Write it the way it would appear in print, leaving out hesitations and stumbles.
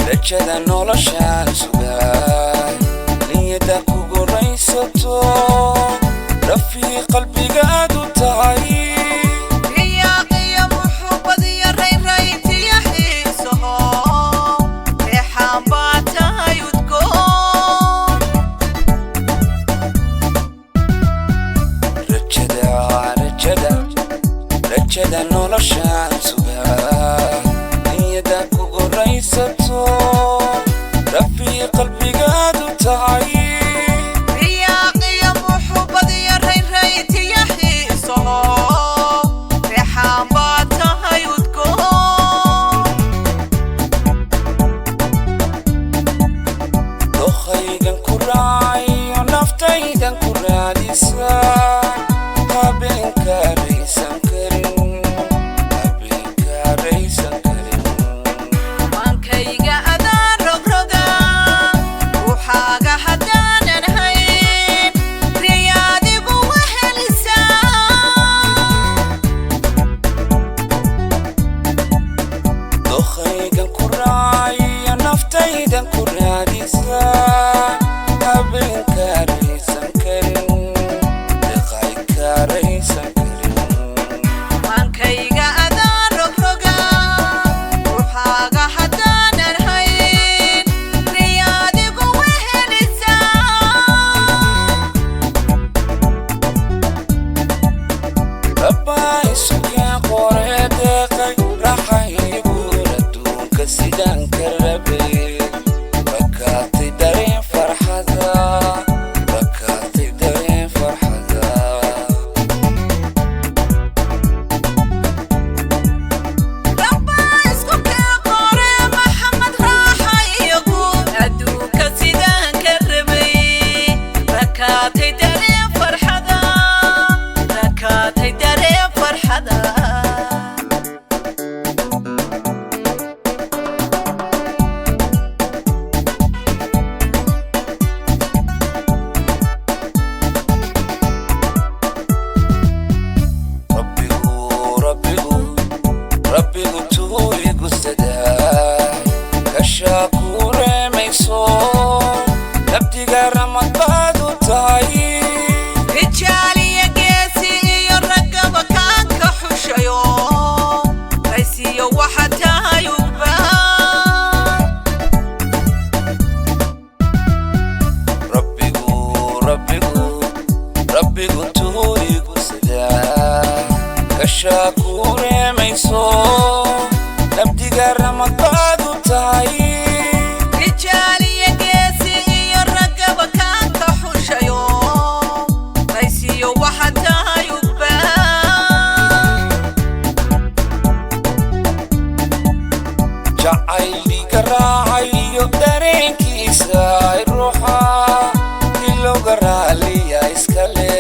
rajada noloshaan sugaa niyada kugu raysato rafii qalbigaadu tahay rajada noloshaan sugaa niyada kugu raysato rafii qalbigaadu tahay dokhaygan ku raacayo naftaydan ku raadisaa habeenka raysan dokhaygan ku raacayo naftaydan ku raadisaa habeenka raysan karin deqayka raysan karin maankayga adaan rogroga ruuxaaga haddaanan hayn riyaadigu wehelisaa rabbaa isukee qoree deeqay raxaygu adduunka sidaan ka rabay rakaatay dareen farxada rakaatay dareen farxada rabbaa isku kee qore maxamed raaxayagu adduunka sidaan ka rabay rakaatay dareen farxada rakaatay dareen farxada rabbigu tuu igu sadaa kashaa kuu reemayso nabdiga ramad baad u tahay rijaaliya geesi iyo raggaba kaan ka xushayo raysiyo waxa tahay ugbaan rabbigu tuu igu sadaa kashaa kuu reemayso nabdiga ramad baad u tahay rijaaliya geesi iyo raggaba kaan ka xushayo raysiyo waxa tahay ugbaan jacayliga raacayo dareenkiisa ay ruuxa ilowga raaliya iskale